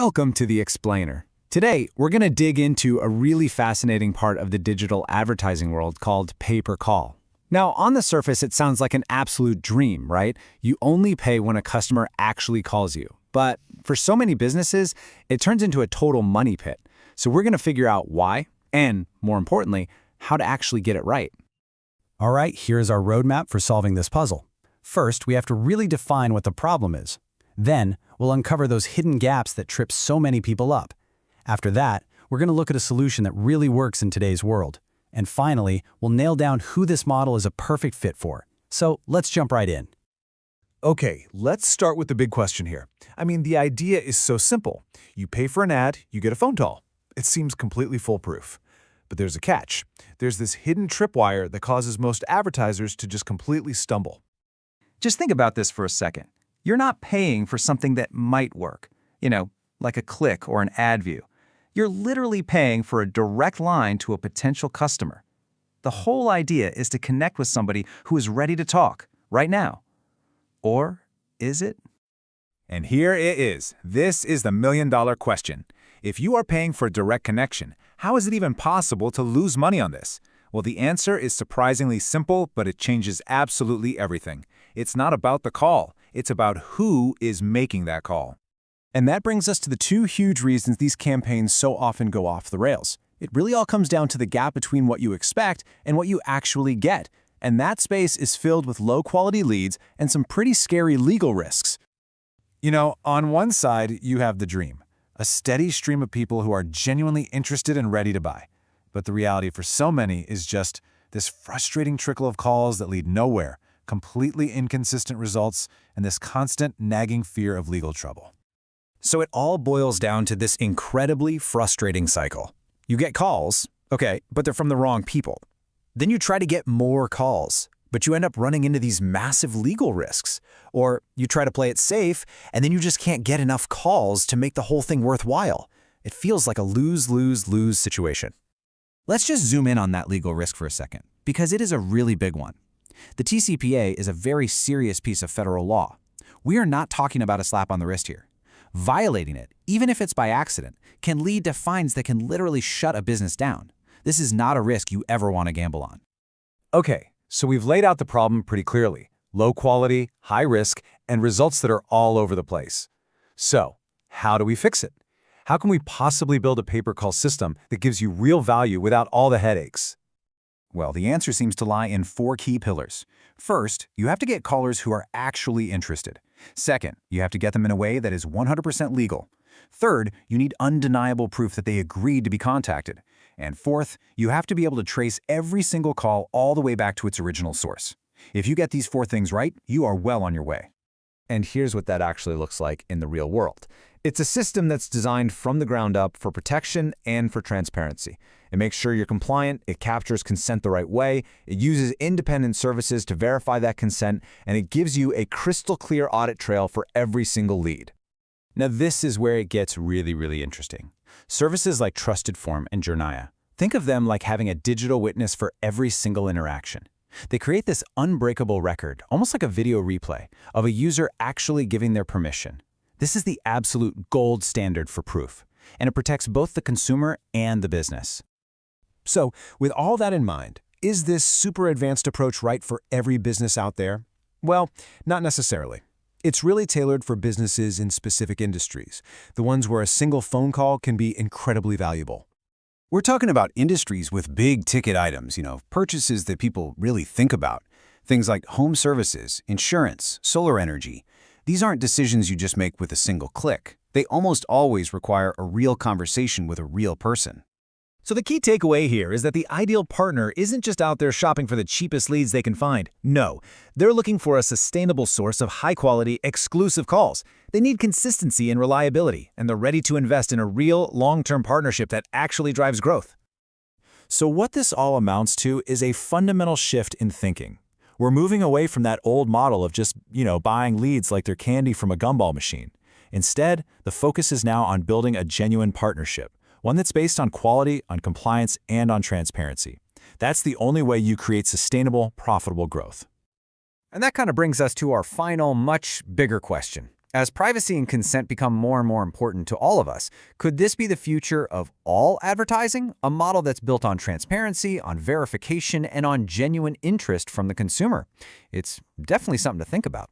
Welcome to The Explainer. Today, we're going to dig into a really fascinating part of the digital advertising world called pay-per-call. Now, on the surface, it sounds like an absolute dream, right? You only pay when a customer actually calls you. But for so many businesses, it turns into a total money pit. So we're going to figure out why, and more importantly, how to actually get it right. All right, here's our roadmap for solving this puzzle. First, we have to really define what the problem is. Then, we'll uncover those hidden gaps that trip so many people up. After that, we're going to look at a solution that really works in today's world. And finally, we'll nail down who this model is a perfect fit for. So let's jump right in. Okay, let's start with the big question here. The idea is so simple. You pay for an ad, you get a phone call. It seems completely foolproof. But there's a catch. There's this hidden tripwire that causes most advertisers to just completely stumble. Just think about this for a second. You're not paying for something that might work, like a click or an ad view. You're literally paying for a direct line to a potential customer. The whole idea is to connect with somebody who is ready to talk right now. Or is it? And here it is. This is the million-dollar question. If you are paying for a direct connection, how is it even possible to lose money on this? Well, the answer is surprisingly simple, but it changes absolutely everything. It's not about the call. It's about who is making that call. And that brings us to the two huge reasons these campaigns so often go off the rails. It really all comes down to the gap between what you expect and what you actually get. And that space is filled with low-quality leads and some pretty scary legal risks. On one side, you have the dream. A steady stream of people who are genuinely interested and ready to buy. But the reality for so many is just this frustrating trickle of calls that lead nowhere, completely inconsistent results, and this constant nagging fear of legal trouble. So it all boils down to this incredibly frustrating cycle. You get calls, okay, but they're from the wrong people. Then you try to get more calls, but you end up running into these massive legal risks. Or you try to play it safe, and then you just can't get enough calls to make the whole thing worthwhile. It feels like a lose-lose-lose situation. Let's just zoom in on that legal risk for a second, because it is a really big one. The TCPA is a very serious piece of federal law. We are not talking about a slap on the wrist here. Violating it, even if it's by accident, can lead to fines that can literally shut a business down. This is not a risk you ever want to gamble on. Okay, so we've laid out the problem pretty clearly. Low quality, high risk, and results that are all over the place. So, how do we fix it? How can we possibly build a pay-per-call system that gives you real value without all the headaches? Well, the answer seems to lie in 4 key pillars. First, you have to get callers who are actually interested. Second, you have to get them in a way that is 100% legal. Third, you need undeniable proof that they agreed to be contacted. And fourth, you have to be able to trace every single call all the way back to its original source. If you get these 4 things right, you are well on your way. And here's what that actually looks like in the real world. It's a system that's designed from the ground up for protection and for transparency. It makes sure you're compliant, it captures consent the right way, it uses independent services to verify that consent, and it gives you a crystal clear audit trail for every single lead. Now this is where it gets really interesting. Services like TrustedForm and Jornaya. Think of them like having a digital witness for every single interaction. They create this unbreakable record, almost like a video replay, of a user actually giving their permission. This is the absolute gold standard for proof, and it protects both the consumer and the business. So, with all that in mind, is this super advanced approach right for every business out there? Well, not necessarily. It's really tailored for businesses in specific industries, the ones where a single phone call can be incredibly valuable. We're talking about industries with big ticket items, purchases that people really think about. Things like home services, insurance, solar energy. These aren't decisions you just make with a single click. They almost always require a real conversation with a real person. So the key takeaway here is that the ideal partner isn't just out there shopping for the cheapest leads they can find. No, they're looking for a sustainable source of high-quality, exclusive calls. They need consistency and reliability, and they're ready to invest in a real, long-term partnership that actually drives growth. So what this all amounts to is a fundamental shift in thinking. We're moving away from that old model of just, buying leads like they're candy from a gumball machine. Instead, the focus is now on building a genuine partnership. One that's based on quality, on compliance, and on transparency. That's the only way you create sustainable, profitable growth. And that kind of brings us to our final, much bigger question. As privacy and consent become more and more important to all of us, could this be the future of all advertising? A model that's built on transparency, on verification, and on genuine interest from the consumer? It's definitely something to think about.